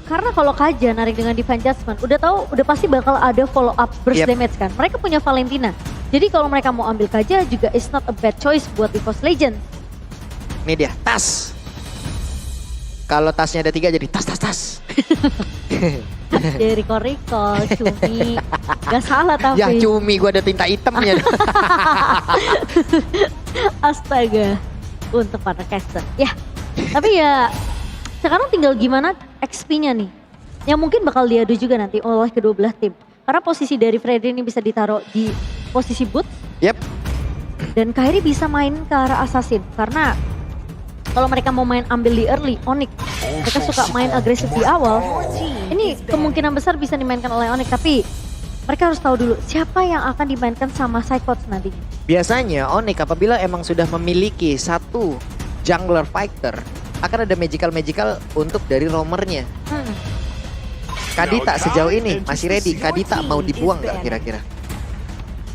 Karena kalau Kaja narik dengan Divine Judgment, udah tahu udah pasti bakal ada follow up burst damage kan. Mereka punya Valentina. Jadi kalau mereka mau ambil Kaja juga it's not a bad choice buat EVOS Legends. Ini dia, tas. Kalau tasnya ada 3 jadi tas. Dari Riko, Cumi. Gak salah tapi. Ya Cumi, gue ada tinta hitamnya. Astaga. Untuk para caster. Ya, tapi ya sekarang tinggal gimana XP-nya nih. Yang mungkin bakal diadu juga nanti oleh kedua belah tim. Karena posisi dari Freddy ini bisa ditaruh di posisi boot. Yep. Dan Kairi bisa main ke arah assassin. Karena kalau mereka mau main ambil di early, Onyx. Mereka suka main agresif di awal. Ini kemungkinan besar bisa dimainkan oleh Onyx. Tapi mereka harus tahu dulu siapa yang akan dimainkan sama Cyclops nantinya. Biasanya Onyx apabila emang sudah memiliki satu jungler fighter, akan ada magical untuk dari roamernya. Kadita sejauh ini masih ready. Kadita mau dibuang nggak kira-kira?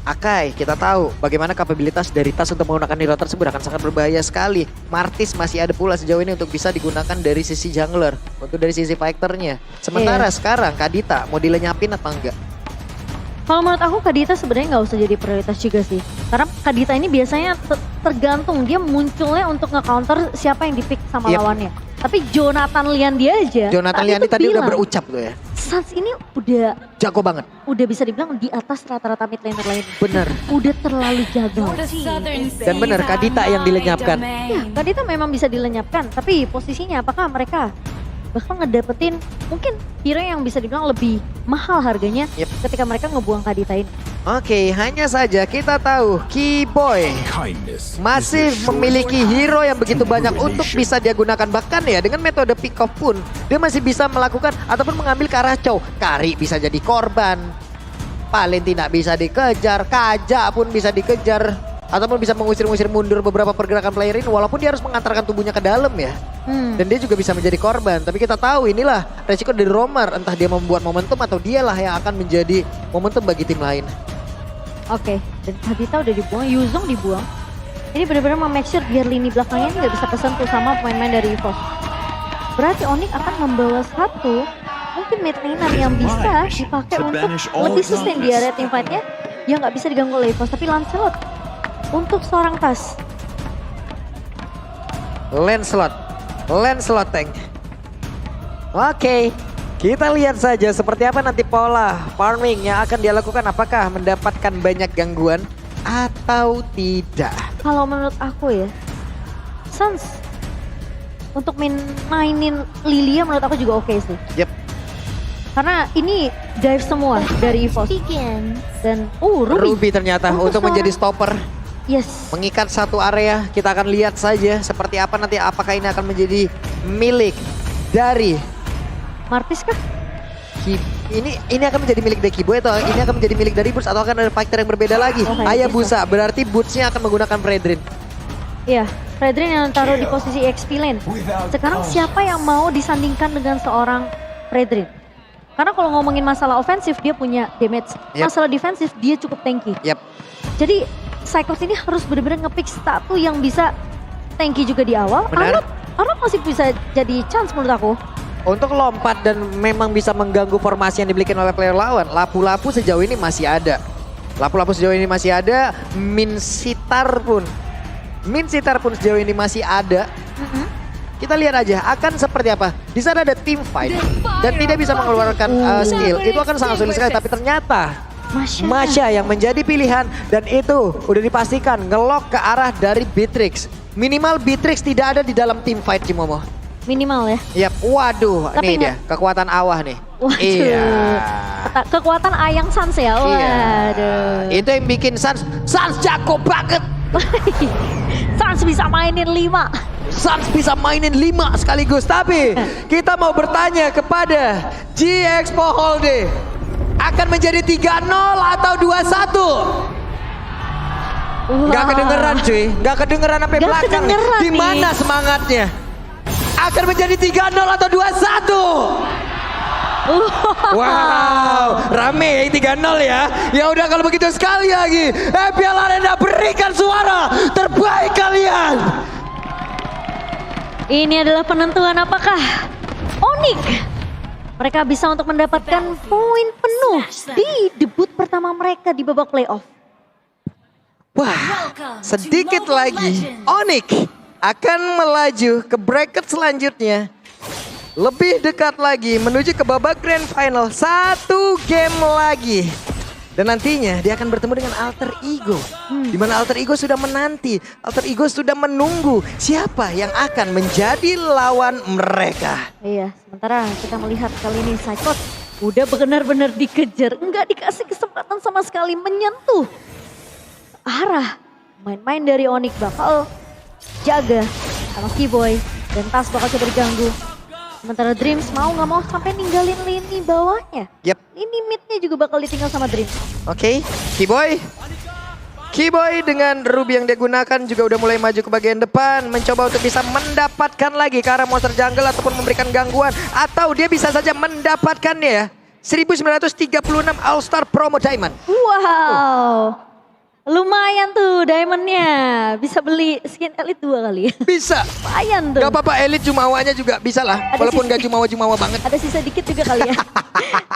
Akai, kita tahu bagaimana kapabilitas dari tas untuk menggunakan hero tersebut akan sangat berbahaya sekali. Martis masih ada pula sejauh ini untuk bisa digunakan dari sisi jungler, untuk dari sisi fighternya. Sementara sekarang Kadita mau dilenyapin atau enggak? Kalau menurut aku Kadita sebenarnya nggak usah jadi prioritas juga sih. Karena Kadita ini biasanya tergantung dia munculnya untuk nge-counter siapa yang di-pick sama lawannya. Tapi Jonathan Liandi aja. Jonathan Liandi tadi udah berucap tuh ya. Sans ini udah jago banget. Udah bisa dibilang di atas rata-rata mid laner lain. Bener. Udah terlalu jago. Dan bener Kadita yang dilenyapkan. Ya, Kadita memang bisa dilenyapkan. Tapi posisinya apakah mereka bakal ngedapetin mungkin hero yang bisa dibilang lebih mahal harganya ketika mereka ngebuang Kadita ini. Oke, hanya saja kita tahu Keyboy masih memiliki hero yang begitu banyak untuk bisa dia gunakan. Bahkan ya dengan metode pick off pun dia masih bisa melakukan ataupun mengambil ke arah Chow. Kari bisa jadi korban, Valentina bisa dikejar, Kaja pun bisa dikejar. Ataupun bisa mengusir-ngusir mundur beberapa pergerakan player ini walaupun dia harus mengantarkan tubuhnya ke dalam ya. Dan dia juga bisa menjadi korban. Tapi kita tahu inilah resiko dari roamer. Entah dia membuat momentum atau dialah yang akan menjadi momentum bagi tim lain. Oke, dan Kadita udah dibuang, Yuzong dibuang. Ini benar-benar make sure biar lini belakangnya ini gak bisa kesentuh sama pemain-pemain dari EVOS. Berarti Onyx akan membawa satu mungkin mid laner yang bisa dipakai untuk lebih sustain di area teamfight-nya. Yang gak bisa diganggu oleh EVOS, tapi Lancelot. Untuk seorang tas. Lancelot tank. Oke, kita lihat saja seperti apa nanti pola farming yang akan dia lakukan. Apakah mendapatkan banyak gangguan atau tidak? Kalau menurut aku ya, Sans untuk mainin Lilia menurut aku juga oke sih. Yep. Karena ini dive semua dari EVOS. Dan Ruby ternyata untuk menjadi stopper. Yes. Mengikat satu area, kita akan lihat saja seperti apa nanti, apakah ini akan menjadi milik dari Martis kah? Ini akan menjadi milik dari Keyboy atau ini akan menjadi milik dari Boots atau akan ada fighter yang berbeda lagi? Hayabusa, berarti Bootsnya akan menggunakan Fredrin. Iya, Fredrin yang taruh di posisi XP lane. Sekarang siapa yang mau disandingkan dengan seorang Fredrin? Karena kalau ngomongin masalah ofensif dia punya damage, masalah defensif dia cukup tanky. Jadi Cyclops ini harus benar-benar nge-pick satu yang bisa tanky juga di awal. Arnold masih bisa jadi chance menurut aku. Untuk lompat dan memang bisa mengganggu formasi yang dimiliki oleh player lawan. Lapu-lapu sejauh ini masih ada. Min Sitar pun sejauh ini masih ada. Kita lihat aja akan seperti apa. Di sana ada team fight dan tidak bisa mengeluarkan skill. Itu akan sangat sulit sekali. Tapi ternyata Masha yang menjadi pilihan dan itu udah dipastikan ngelok ke arah dari Beatrix. Minimal Beatrix tidak ada di dalam team fight Cimomo. Minimal ya. Yap, waduh, nih dia kekuatan awah nih. Waduh. Iya. Kekuatan ayang Sans ya. Waduh. Itu yang bikin Sans jago banget. Sans bisa mainin 5. Sans bisa mainin 5 sekaligus. Tapi kita mau bertanya kepada G-Expo Holde. Akan menjadi 3-0 atau 2-1? Gak kedengeran cuy, gak kedengeran sampai belakang. Di mana semangatnya? Akan menjadi 3-0 atau 2-1? Wow, rame 3-0 ya. Ya udah kalau begitu sekali lagi. Piala Arena berikan suara terbaik kalian. Ini adalah penentuan apakah Onyx mereka bisa untuk mendapatkan poin penuh di debut pertama mereka di babak playoff. Wah, sedikit lagi Onyx akan melaju ke bracket selanjutnya. Lebih dekat lagi menuju ke babak grand final. 1 game lagi. Dan nantinya dia akan bertemu dengan Alter Ego. Di mana Alter Ego sudah menanti, Alter Ego sudah menunggu siapa yang akan menjadi lawan mereka. Iya, sementara kita melihat kali ini Psychot udah benar-benar dikejar. Enggak dikasih kesempatan sama sekali menyentuh arah main-main dari Onyx. Bakal jaga sama Keyboy dan Tas bakal coba diganggu. Sementara Dreams mau nggak mau sampai ninggalin lini bawahnya. Yep. Lini midnya juga bakal ditinggal sama Dreams. Oke, Keyboy dengan Ruby yang dia gunakan juga udah mulai maju ke bagian depan. Mencoba untuk bisa mendapatkan lagi ke arah monster jungle ataupun memberikan gangguan. Atau dia bisa saja mendapatkannya ya. 1936 All Star Promo Diamond. Wow. Lumayan tuh diamondnya. Bisa beli skin elite 2 kali. Bisa. Lumayan tuh. Gak apa-apa, elite jumawanya juga bisa lah. Ada Walaupun sisi- gak jumawa-jumawa banget. Ada sisa dikit juga kali ya.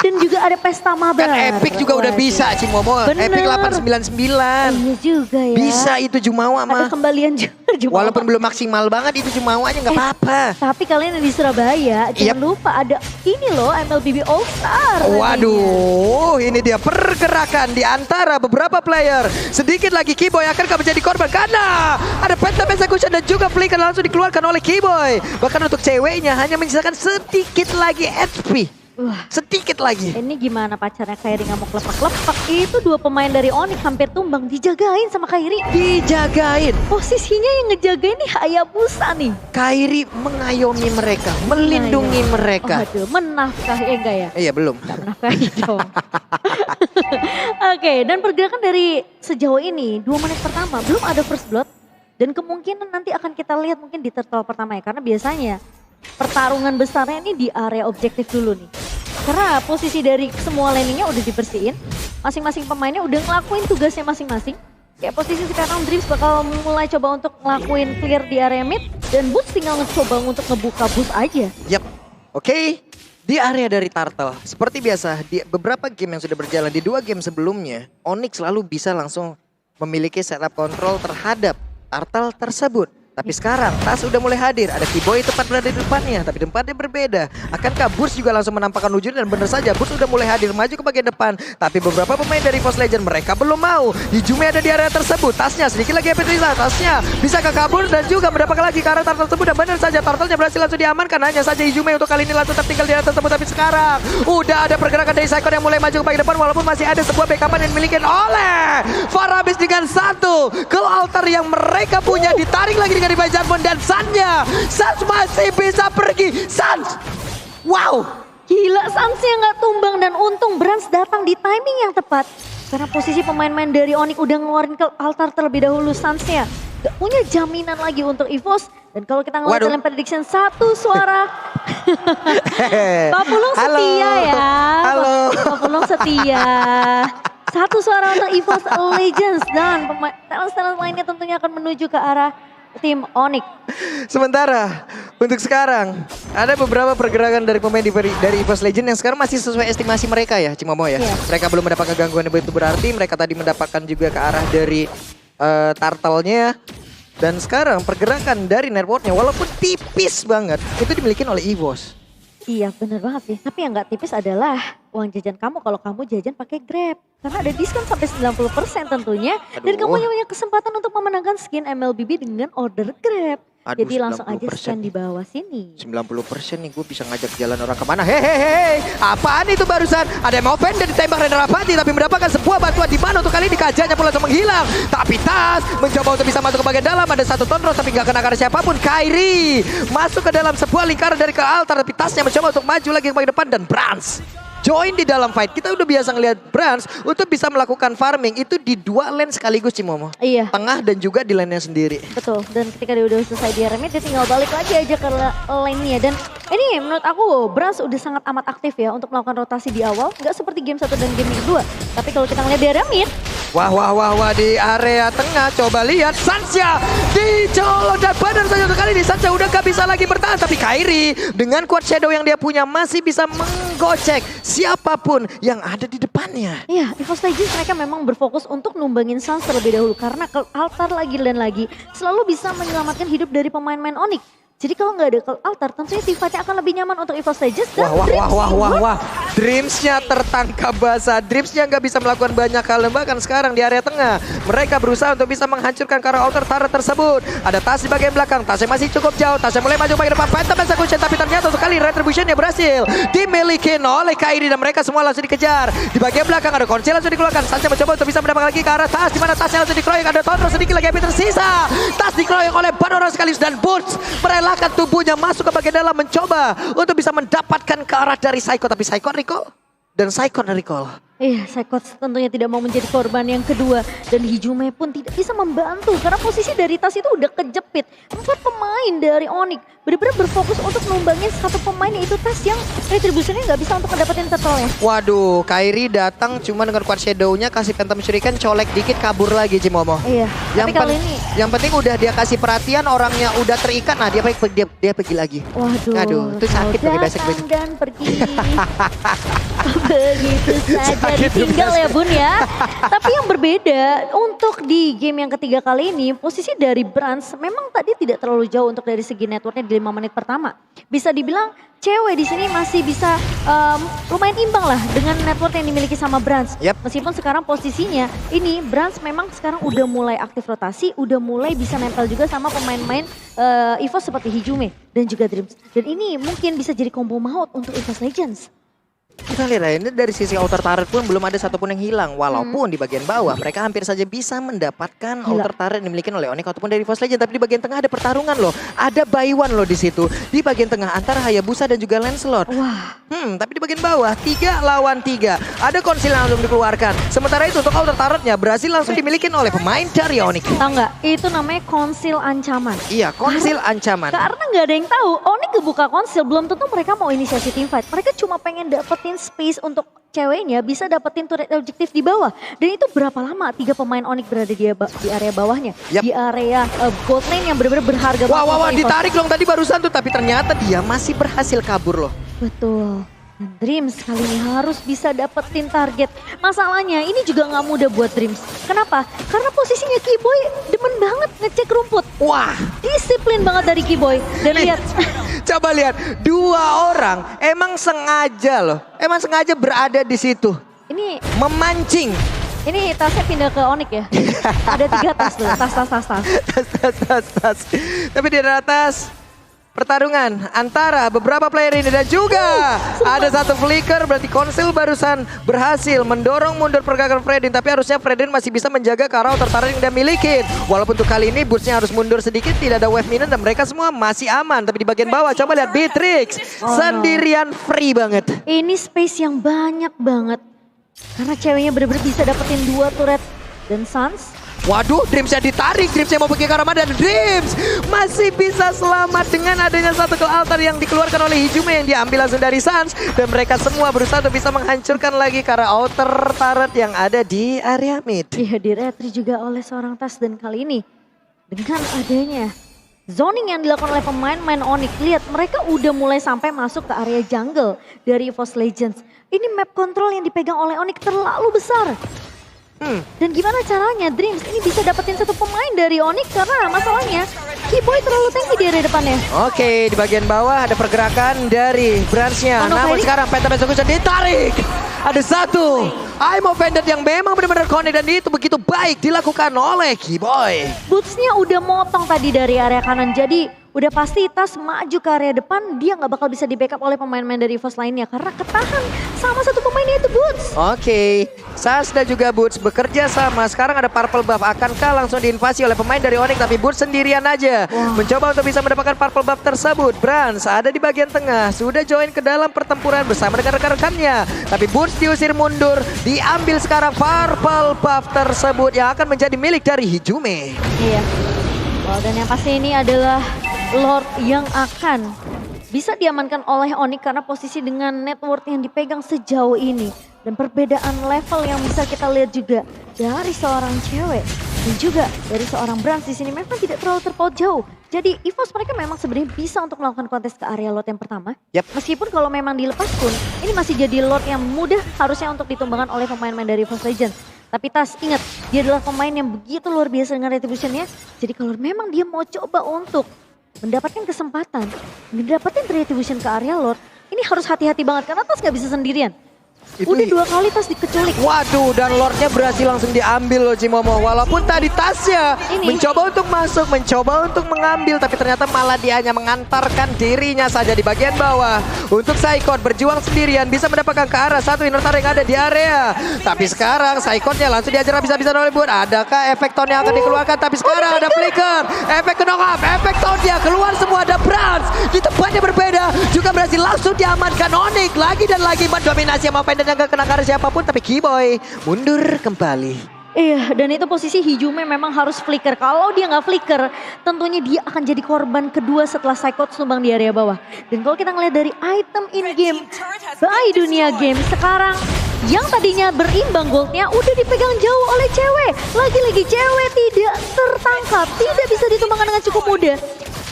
Dan juga ada pesta mabar. Kan Epic juga udah Waduh. bisa Cimomo. Bener. Epic 899. Iya juga ya. Bisa itu jumawa Ada mah. kembalian juga. Jumawa. Walaupun belum maksimal banget itu jumawanya gak apa-apa. Tapi kalian yang di Surabaya, jangan lupa ada ini loh MLBB All Star. Waduh, ini dia pergerakan di antara beberapa player. Sedikit lagi Keyboy akan menjadi korban karena ada Phantom Execution dan juga Flicker langsung dikeluarkan oleh Keyboy. Bahkan untuk ceweknya hanya menyisakan sedikit lagi HP. Wah, Sedikit lagi. ini gimana pacarnya Kairi nggak mau kelepak-kelepak. Itu 2 pemain dari Onyx hampir tumbang. Dijagain sama Kairi. Dijagain. Posisinya yang ngejagain nih Hayabusa nih. Kairi mengayomi mereka, melindungi mereka. Waduh, menafkahi enggak ya? Iya belum. Nggak menafkahi dong. Oke, dan pergerakan dari sejauh ini 2 menit pertama belum ada first blood. Dan kemungkinan nanti akan kita lihat mungkin di turtle pertama ya. Karena biasanya pertarungan besarnya ini di area objektif dulu nih. Karena posisi dari semua landingnya udah dibersihin. Masing-masing pemainnya udah ngelakuin tugasnya masing-masing. Kayak posisi sekarang Dreams bakal mulai coba untuk ngelakuin clear di area mid. Dan Boots tinggal ngecoba untuk ngebuka boost aja. Yap. Oke. Di area dari Turtle, seperti biasa di beberapa game yang sudah berjalan, di 2 game sebelumnya, Onyx selalu bisa langsung memiliki setup kontrol terhadap Turtle tersebut. Tapi sekarang Tas udah mulai hadir, ada Keyboy tepat berada di depannya, tapi tempatnya berbeda. Akankah Burst juga langsung menampakkan wujudnya dan benar saja Burst udah mulai hadir maju ke bagian depan. Tapi beberapa pemain dari Force Legend mereka belum mau. Yujume ada di area tersebut, Tasnya sedikit lagi Petrisa, Tasnya bisa ke kabur dan juga mendapatkan lagi karakter tersebut dan benar saja Turtle-nya berhasil langsung diamankan. Hanya saja Yujume untuk kali ini langsung tertinggal di area tersebut. Tapi sekarang udah ada pergerakan dari Psycho yang mulai maju ke bagian depan walaupun masih ada sebuah backupan yang dimiliki oleh Farabis dengan 1 ke altar yang mereka punya. Ditarik lagi dengan Ibai Jarmon dan Sannya. Sans masih bisa pergi. Sans. Wow. Gila, Sansnya nggak tumbang dan untung Brans datang di timing yang tepat. Karena posisi pemain-pemain dari Onyx udah ngeluarin ke altar terlebih dahulu. Sansnya gak punya jaminan lagi untuk EVOS. Dan kalau kita ngeliat dalam prediction 1 suara. Pak Pulung setia ya. Halo. Pak Pulung setia. 1 suara untuk EVOS Legends. Dan talent-talent lainnya tentunya akan menuju ke arah tim Onyx. Sementara untuk sekarang ada beberapa pergerakan dari pemain dari EVOS Legend yang sekarang masih sesuai estimasi mereka ya, Cimomo ya. Iya. Mereka belum mendapatkan gangguan yang begitu berarti. Mereka tadi mendapatkan juga ke arah dari Turtle-nya. Dan sekarang pergerakan dari networknya walaupun tipis banget itu dimiliki oleh EVOS. Iya bener banget sih. Tapi yang gak tipis adalah uang jajan kamu kalau kamu jajan pakai Grab. Karena ada diskon sampai 90% tentunya. Dan kamu punya kesempatan untuk memenangkan skin MLBB dengan order Grab. Aduh, Jadi langsung aja 90% scan di bawah sini. 90% nih gue bisa ngajak jalan orang kemana. Hehehe, apaan itu barusan? Ada yang mau fan dan ditembak Render Rapati tapi mendapatkan sebuah bantuan di mana untuk kali ini kajanya pun langsung menghilang. Tapi Tas mencoba untuk bisa masuk ke bagian dalam, ada 1 Tonros tapi nggak kena karena siapapun. Kairi masuk ke dalam sebuah lingkaran dari ke altar tapi Tasnya mencoba untuk maju lagi ke bagian depan dan Brans join di dalam fight. Kita udah biasa ngeliat Brans untuk bisa melakukan farming itu di 2 lane sekaligus Cimomo. Iya. Tengah dan juga di lane-nya sendiri. Betul, dan ketika dia udah selesai di remit dia tinggal balik lagi aja ke lane-nya. Dan ini menurut aku Brans udah sangat amat aktif ya untuk melakukan rotasi di awal. Nggak seperti game 1 dan game 2. Tapi kalau kita ngeliat di remit, Wah di area tengah coba lihat Sancha dicolong dan badan saja untuk kali ini Sancha udah gak bisa lagi bertahan, tapi Kairi dengan kuat shadow yang dia punya masih bisa menggocek siapapun yang ada di depannya. Iya, EVOS Legends mereka memang berfokus untuk numbangin Suns terlebih dahulu karena ke altar lagi dan lagi selalu bisa menyelamatkan hidup dari pemain-pemain Onyx. Jadi kalau nggak ada ke altar, tentunya teamfight-nya akan lebih nyaman untuk EVOS Legends dan Wah. Dreams-nya tertangkap basah. Dreams-nya nggak bisa melakukan banyak hal. Bahkan sekarang di area tengah, mereka berusaha untuk bisa menghancurkan ke arah altar turret tersebut. Ada Tas di bagian belakang, Tasnya masih cukup jauh. Tasnya mulai maju bagian depan, Phantom Execution. Tapi ternyata untuk kali Retribution-nya berhasil dimiliki oleh Kairi dan mereka semua langsung dikejar. Di bagian belakang ada Konsil langsung dikeluarkan. Sancha mencoba untuk bisa mendapatkan lagi ke arah Tas, di mana Tasnya langsung dikeroyok. Ada Tondro sedikit lagi yang tersisa. Tas dikeroyok oleh Banora sekaligus dan Boots merelakan tubuhnya masuk ke bagian dalam mencoba untuk bisa mendapatkan ke arah dari Psycho, tapi Psycho recall dan Psycho recall. Iya, Psycho tentunya tidak mau menjadi korban yang kedua dan Hijume pun tidak bisa membantu karena posisi dari Tas itu udah kejepit. 4 pemain dari Onyx benar-benar berfokus untuk numbangin satu pemain yaitu Tas yang retributionnya nggak bisa untuk mendapatkan turtle-nya. Waduh, Kairi datang cuma dengan quad shadow-nya kasih Phantom Shuriken, colek dikit kabur lagi Cimomo. Iya, tapi kali ini yang penting udah dia kasih perhatian, orangnya udah terikat, nah dia pergi lagi. Waduh, aduh, itu sakit bagi basic dan pergi. Begitu saja ditinggal ya Bun ya. Tapi yang berbeda untuk di game yang ketiga kali ini, posisi dari Brands memang tadi tidak terlalu jauh untuk dari segi networknya di 5 menit pertama. Bisa dibilang cewek di sini masih bisa lumayan imbang lah dengan network yang dimiliki sama Brands. Meskipun sekarang posisinya ini Brands memang sekarang udah mulai aktif rotasi, udah mulai bisa nempel juga sama pemain-pemain EVOS seperti Hijume dan juga Dreams. Dan ini mungkin bisa jadi combo maut untuk EVOS Legends. Kita lihat ini dari sisi outer turret pun belum ada satupun yang hilang. Walaupun di bagian bawah mereka hampir saja bisa mendapatkan outer turret yang dimiliki oleh Onyx ataupun dari EVOS Legends. Tapi di bagian tengah ada pertarungan loh. Ada buy one loh di situ. Di bagian tengah antara Hayabusa dan juga Lancelot. Wah. Tapi di bagian bawah 3 lawan 3. Ada Konsil yang langsung dikeluarkan. Sementara itu untuk outer turretnya berhasil langsung dimiliki oleh pemain dari Onyx. Tahu nggak? Itu namanya konsil ancaman. Iya, konsil ancaman. Karena nggak ada yang tahu. Onyx kebuka konsil belum tentu mereka mau inisiasi teamfight. Mereka cuma pengen dapetin space untuk ceweknya bisa dapetin turret objektif di bawah. Dan itu berapa lama 3 pemain Onyx berada di area bawahnya. Di area gold lane yang benar-benar berharga. Wah, ditarik dong tadi barusan tuh. Tapi ternyata dia masih berhasil kabur loh. Betul. Dan Dreams kali ini harus bisa dapetin target. Masalahnya ini juga nggak mudah buat Dreams. Kenapa? Karena posisinya Keyboy demen banget ngecek rumput. Wah, disiplin banget dari Keyboy. Dan lihat. Coba lihat, 2 orang emang sengaja loh. Emang sengaja berada di situ. Ini memancing. Ini tasnya pindah ke Onyx ya. Ada 3 tas tuh, tas. Tapi di atas pertarungan antara beberapa player ini dan juga ada satu flicker, berarti Konsil barusan berhasil mendorong mundur pergerakan Fredin, tapi harusnya Fredin masih bisa menjaga ke arah outer turret yang dia miliki. Walaupun untuk kali ini Bootsnya harus mundur sedikit, tidak ada wave minion dan mereka semua masih aman. Tapi di bagian bawah coba lihat Beatrix sendirian free banget. Ini space yang banyak banget karena ceweknya bener-bener bisa dapetin 2 turret dan Suns. Waduh, Dreams-nya ditarik, Dreams-nya mau pergi ke arah mana, dan Dreams masih bisa selamat dengan adanya satu kill altar yang dikeluarkan oleh Hijume yang diambil langsung dari Suns. Dan mereka semua berusaha untuk bisa menghancurkan lagi ke arah outer turret yang ada di area mid. Iya, di-retry juga oleh seorang Tas dan kali ini dengan adanya zoning yang dilakukan oleh pemain-pemain Onyx. Lihat, mereka udah mulai sampai masuk ke area jungle dari EVOS Legends. Ini map control yang dipegang oleh Onyx terlalu besar. Dan gimana caranya Dreams ini bisa dapetin satu pemain dari Onyx karena masalahnya Keyboy terlalu tinggi di area depannya. Oke, di bagian bawah ada pergerakan dari Brands-nya. Namun sekarang Phantom Execution ditarik. Ada satu I'm offended yang memang benar-benar connect dan itu begitu baik dilakukan oleh Keyboy. Boots-nya udah motong tadi dari area kanan, jadi udah pasti Tas maju ke area depan, dia nggak bakal bisa di backup oleh pemain-pemain dari EVOS lainnya karena ketahan sama satu pemainnya itu Boots. Oke, Sas dan juga Boots bekerja sama. Sekarang ada purple buff, akankah langsung diinvasi oleh pemain dari Onyx, tapi Boots sendirian aja. Mencoba untuk bisa mendapatkan purple buff tersebut. Brands ada di bagian tengah, sudah join ke dalam pertempuran bersama dengan rekan-rekannya. Tapi Boots diusir mundur, diambil sekarang purple buff tersebut yang akan menjadi milik dari Hijume. Iya, dan yang pasti ini adalah Lord yang akan bisa diamankan oleh Onyx karena posisi dengan network yang dipegang sejauh ini. Dan perbedaan level yang bisa kita lihat juga dari seorang cewek dan juga dari seorang Brans di sini memang tidak terlalu terpaut jauh. Jadi EVOS mereka memang sebenarnya bisa untuk melakukan kontes ke area lot yang pertama. Meskipun kalau memang dilepas pun ini masih jadi lot yang mudah harusnya untuk ditumbangkan oleh pemain-pemain dari EVOS Legends. Tapi Tas ingat, dia adalah pemain yang begitu luar biasa dengan retributionnya. Jadi kalau memang dia mau coba untuk mendapatkan kesempatan, mendapatkan retribution ke area lot, ini harus hati-hati banget karena Tas gak bisa sendirian. Udah 2 kali Tas dikeculik. Waduh, dan Lordnya berhasil langsung diambil loh Cimomo. Walaupun tadi Tasnya mencoba untuk masuk, mencoba untuk mengambil. Tapi ternyata malah dia hanya mengantarkan dirinya saja di bagian bawah. Untuk Saikot berjuang sendirian bisa mendapatkan ke arah satu inner turret yang ada di area. Tapi sekarang Saikotnya langsung diajar bisa-bisa oleh Bud. Adakah efek tone yang akan dikeluarkan? Tapi sekarang ada flicker, efek knock up, efek tone dia keluar semua. Ada Brans di tempatnya berbeda. Juga berhasil langsung diamankan Onyx. Lagi dan lagi mendominasi sama Penden yang gak kena karena siapapun, tapi Kiboy mundur kembali. Iya, dan itu posisi Hijume memang harus flicker. Kalau dia nggak flicker, tentunya dia akan jadi korban kedua setelah Saikot sumbang di area bawah. Dan kalau kita ngeliat dari item in-game, by dunia game, sekarang yang tadinya berimbang goldnya udah dipegang jauh oleh cewek. Lagi-lagi cewek tidak tertangkap, tidak bisa ditumbangkan dengan cukup mudah.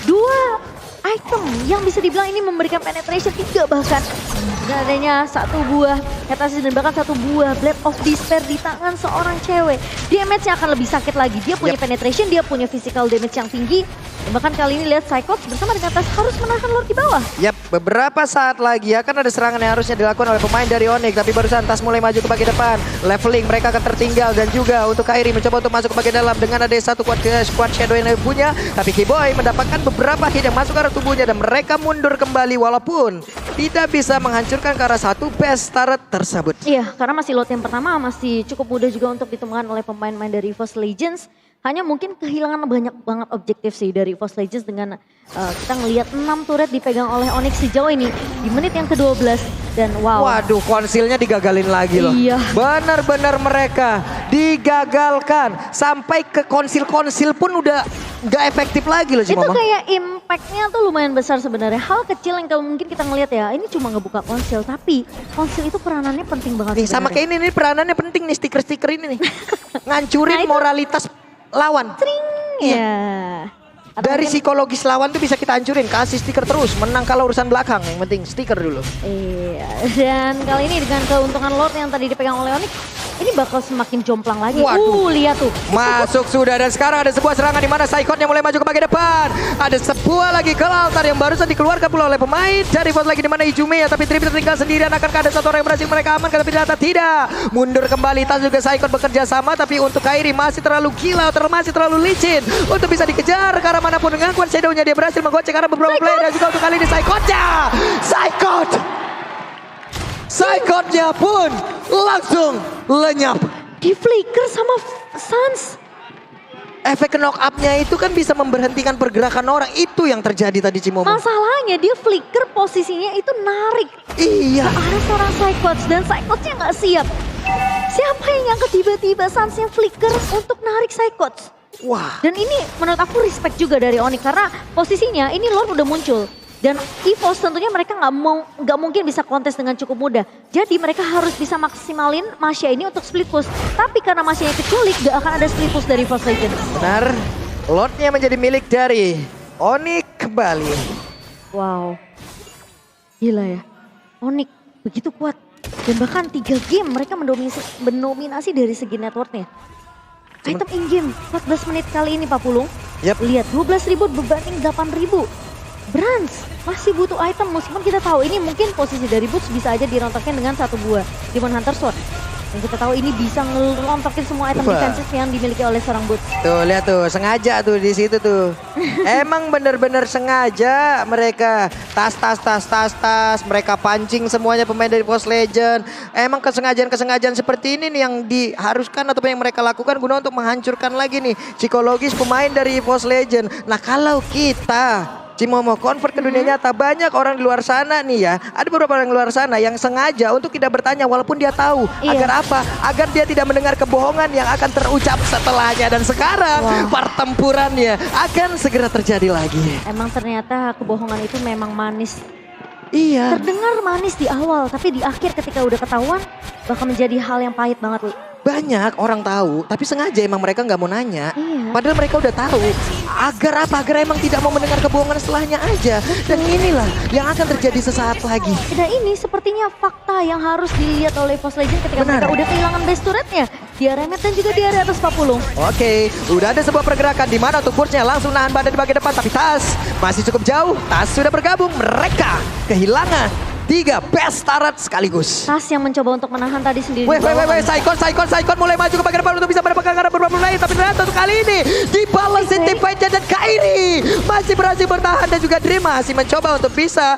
2 item yang bisa dibilang ini memberikan penetration 3 bahkan. Dan adanya 1 buah Hetasis dan bahkan 1 buah Blade of Despair di tangan seorang cewek. Damage-nya akan lebih sakit lagi. Dia punya penetration, dia punya physical damage yang tinggi. Dan bahkan kali ini lihat Saikot bersama dengan Tas harus menahan Lord di bawah. Yap, beberapa saat lagi akan ada serangan yang harusnya dilakukan oleh pemain dari Onyx. Tapi barusan Tas mulai maju ke bagian depan. Leveling mereka akan tertinggal dan juga untuk Kairi mencoba untuk masuk ke bagian dalam. Dengan ada 1 squad shadow yang punya. Tapi Kiboy mendapatkan beberapa hit yang masuk ke arah tubuhnya. Dan mereka mundur kembali walaupun tidak bisa menghancurkan ke arah satu base turret tersebut. Iya, karena masih lot yang pertama masih cukup mudah juga untuk ditemukan oleh pemain-pemain dari EVOS Legends. Hanya mungkin kehilangan banyak banget objektif sih dari EVOS Legends dengan kita ngelihat 6 turret dipegang oleh Onyx sejauh ini di menit yang ke-12 dan wow. Waduh, konsilnya digagalin lagi loh. Iya. Benar-benar mereka digagalkan sampai ke konsil-konsil pun udah gak efektif lagi loh Cimomo. Itu kayak impactnya tuh lumayan besar sebenarnya. Hal kecil yang kalau mungkin kita ngelihat ya, ini cuma ngebuka konsil, tapi konsil itu peranannya penting banget. Nih sama kayak ini peranannya penting nih stiker-stiker ini nih. Ngancurin moralitas lawan. Tring, ya. Dari psikologis lawan tuh bisa kita hancurin, kasih stiker terus, menang kalau urusan belakang, yang penting stiker dulu. Iya, dan kali ini dengan keuntungan Lord yang tadi dipegang oleh Onyx, ini bakal semakin jomplang lagi. Waduh. Lihat tuh. Masuk sudah dan sekarang ada sebuah serangan di mana Saikotnya mulai maju ke bagian depan. Ada sebuah lagi ke altar yang barusan dikeluarkan pula oleh pemain dari bot lagi di mana Hijume ya, tapi Trip tertinggal sendirian. Akankah ada satu orang yang berhasil mereka amankan, tapi ternyata tidak. Mundur kembali, Tas juga Saikot bekerja sama, tapi untuk Kairi masih terlalu gila, masih terlalu licin untuk bisa dikejar karena manapun. Dengan kuat shadownya dia berhasil menggocek karena beberapa player dan juga untuk kali ini Saikotnya pun langsung lenyap. Di flicker sama Sans. Efek knock up-nya itu kan bisa memberhentikan pergerakan orang. Itu yang terjadi tadi Cimomo. Masalahnya dia flicker posisinya itu narik. Iya. Ke arah seorang Saikots dan Saikotsnya nggak siap. Siapa yang nyangka tiba-tiba Sans yang flicker untuk narik Saikots? Wah. Dan ini menurut aku respect juga dari Onyx karena posisinya ini Lord udah muncul. Dan EVOS tentunya mereka nggak mungkin bisa kontes dengan cukup mudah. Jadi mereka harus bisa maksimalin Masya ini untuk split push. Tapi karena Masyanya keculik gak akan ada split push dari EVOS Legends. Benar, Lordnya menjadi milik dari Onyx kembali. Wow, gila ya. Onyx begitu kuat. Dan bahkan 3 game mereka mendominasi dari segi networknya. Item in-game 14 menit kali ini Pak Pulung. Yep. Lihat 12.000 berbanding 8.000. Brans masih butuh item meskipun kita tahu ini mungkin posisi dari Boots bisa aja dirontokkan dengan 1 buah Demon Hunter Sword. Yang kita tahu ini bisa ngelontokin semua item defensif yang dimiliki oleh seorang Boots. Tuh lihat tuh, sengaja tuh di situ tuh. Emang bener-bener sengaja mereka tas mereka pancing semuanya pemain dari EVOS Legend. Emang kesengajaan seperti ini nih yang diharuskan atau yang mereka lakukan guna untuk menghancurkan lagi nih psikologis pemain dari EVOS Legend. Nah kalau kita Cimomo convert ke dunia nyata, banyak orang di luar sana nih ya. Ada beberapa orang di luar sana yang sengaja untuk tidak bertanya walaupun dia tahu. Iya. Agar apa? Agar dia tidak mendengar kebohongan yang akan terucap setelahnya. Dan sekarang pertempurannya akan segera terjadi lagi. Emang ternyata kebohongan itu memang manis Iya. Terdengar manis di awal, tapi di akhir ketika udah ketahuan bakal menjadi hal yang pahit banget, Wi. Banyak orang tahu, tapi sengaja emang mereka nggak mau nanya. Iya. Padahal mereka udah tahu. Agar apa? Agar emang tidak mau mendengar kebohongan setelahnya aja. Dan inilah yang akan terjadi sesaat lagi. Dan ini sepertinya fakta yang harus dilihat oleh EVOS Legends ketika Benar. mereka udah kehilangan base turretnya di area mid dan juga di area atas Papulung. Oke, udah ada sebuah pergerakan di mana untuk Burst-nya langsung nahan badan di bagian depan. Tapi Tas masih cukup jauh. Tas sudah bergabung. Mereka kehilangan 3 best turret sekaligus. Tas yang mencoba untuk menahan tadi sendiri. Weh, di bawah kan. Saikon mulai maju ke bagian depan untuk bisa mendapatkan arah beberapa lain. Tapi ternyata untuk kali ini dibalas City Fighter dan Kairi masih berhasil bertahan dan juga Dream masih mencoba untuk bisa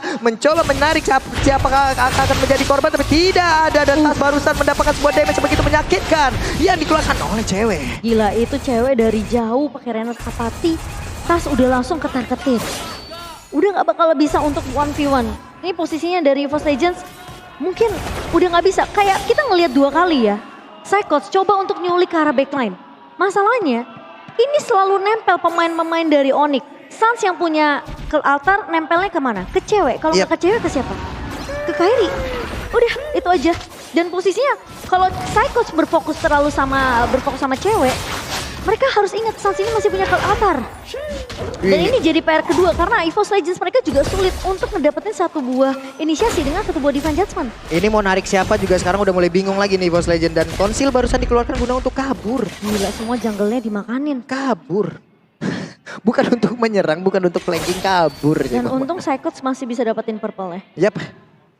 menarik siapa akan menjadi korban, tapi tidak ada. Dan Tas barusan mendapatkan sebuah damage yang begitu menyakitkan yang dikeluarkan oleh cewek. Gila, itu cewek dari jauh pakai Renat Apati. Tas udah langsung ketar-ketir. Udah gak bakal bisa untuk 1v1. Ini posisinya dari EVOS Legends mungkin udah gak bisa. Kayak kita ngelihat 2 kali ya. Psychots coba untuk nyulik ke arah backline. Masalahnya ini selalu nempel pemain-pemain dari Onyx. Suns yang punya ke altar nempelnya kemana? Ke cewek. Kalau nggak ke cewek ke siapa? Ke Kairi. Udah itu aja. Dan posisinya kalau Psychots berfokus sama cewek, mereka harus ingat Suns ini masih punya ke altar. Dan ini jadi PR kedua karena EVOS Legends mereka juga sulit untuk mendapatkan satu buah inisiasi dengan satu buah Divine Judgment. Ini mau narik siapa juga sekarang udah mulai bingung lagi nih EVOS Legends. Dan Konsil barusan dikeluarkan guna untuk kabur. Gila, semua jungle-nya dimakanin. Kabur. Bukan untuk menyerang, bukan untuk flanking, kabur. Dan untung Psychots masih bisa dapetin purple ya. Yap,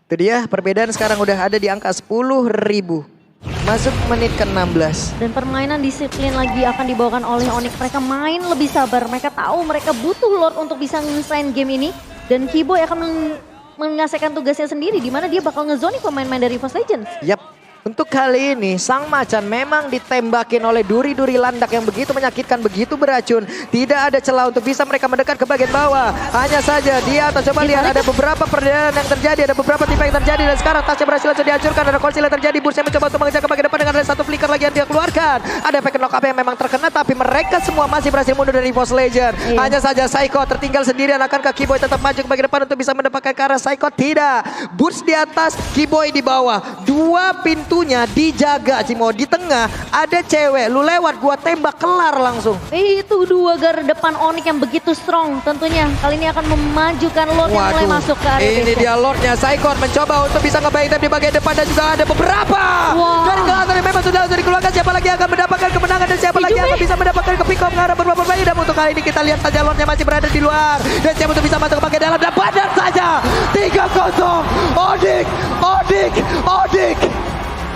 itu dia perbedaan sekarang udah ada di angka 10.000. Masuk menit ke-16. Dan permainan disiplin lagi akan dibawakan oleh Onyx. Mereka main lebih sabar. Mereka tahu mereka butuh Lord untuk bisa nge-sign game ini. Dan Keyboy akan menyelesaikan tugasnya sendiri. Dimana dia bakal nge-zoning pemain-pemain dari EVOS Legends. Yap. Untuk kali ini Sang Macan memang ditembakin oleh duri-duri landak yang begitu menyakitkan, begitu beracun. Tidak ada celah untuk bisa mereka mendekat ke bagian bawah. Hanya saja di atas, coba lihat ada beberapa perbedaan yang terjadi, ada beberapa tipe yang terjadi. Dan sekarang tasnya berhasil langsung dihancurkan, ada konsil yang terjadi. Bursa mencoba untuk mengejar ke bagian depan dengan ada satu flicker lagi yang dia keluarkan. Ada efek knock up yang memang terkena, tapi mereka semua masih berhasil mundur dari EVOS Legends. Hanya saja Psycho tertinggal sendirian, akankah Keyboy tetap maju ke bagian depan untuk bisa mendapatkan ke arah Psycho? Tidak. Burst di atas, Keyboy di bawah. Dua pintunya dijaga, Cimo. Di tengah ada cewek, lu lewat gua tembak kelar langsung. Itu 2 garda depan Onyx yang begitu strong. Tentunya kali ini akan memajukan Lord yang mulai masuk ke area ini base. dia Lordnya. Saikon mencoba untuk bisa ngebaik di bagian depan dan juga ada beberapa dari kelihatan memang sudah dikeluarkan. Siapa lagi yang akan mendapatkan kemenangan dan siapa lagi yang akan bisa mendapatkan ke pick up ke arah beberapa pemain. Dan untuk kali ini kita lihat saja Lordnya masih berada di luar dan siapa untuk bisa masuk ke bagian dalam dan padam saja 3-0.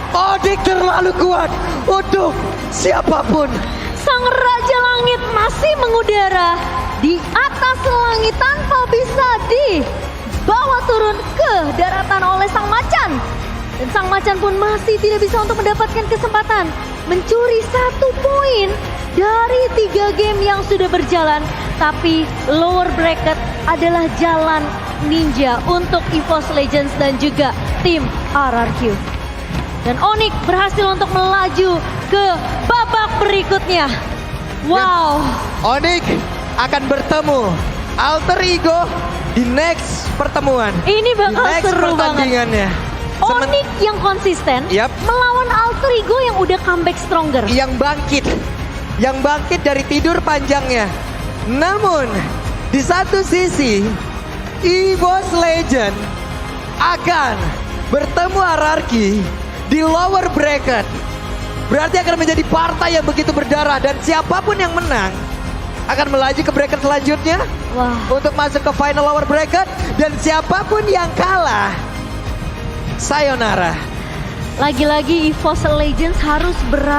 Odik terlalu kuat untuk siapapun. Sang Raja Langit masih mengudara di atas langit tanpa bisa dibawa turun ke daratan oleh Sang Macan. Dan Sang Macan pun masih tidak bisa untuk mendapatkan kesempatan mencuri 1 poin dari 3 game yang sudah berjalan. Tapi lower bracket adalah jalan ninja untuk EVOS Legends dan juga tim RRQ. Dan Onyx berhasil untuk melaju ke babak berikutnya. Wow. Onyx akan bertemu Alter Ego di next pertemuan. Ini bakal next seru banget. pertandingannya. Onyx yang konsisten melawan Alter Ego yang udah comeback stronger. Yang bangkit dari tidur panjangnya. Namun di satu sisi EVOS Legend akan bertemu RRQ di lower bracket. Berarti akan menjadi partai yang begitu berdarah. Dan siapapun yang menang akan melaju ke bracket selanjutnya. Untuk masuk ke final lower bracket. Dan siapapun yang kalah, sayonara. Lagi-lagi EVOS Legends harus berada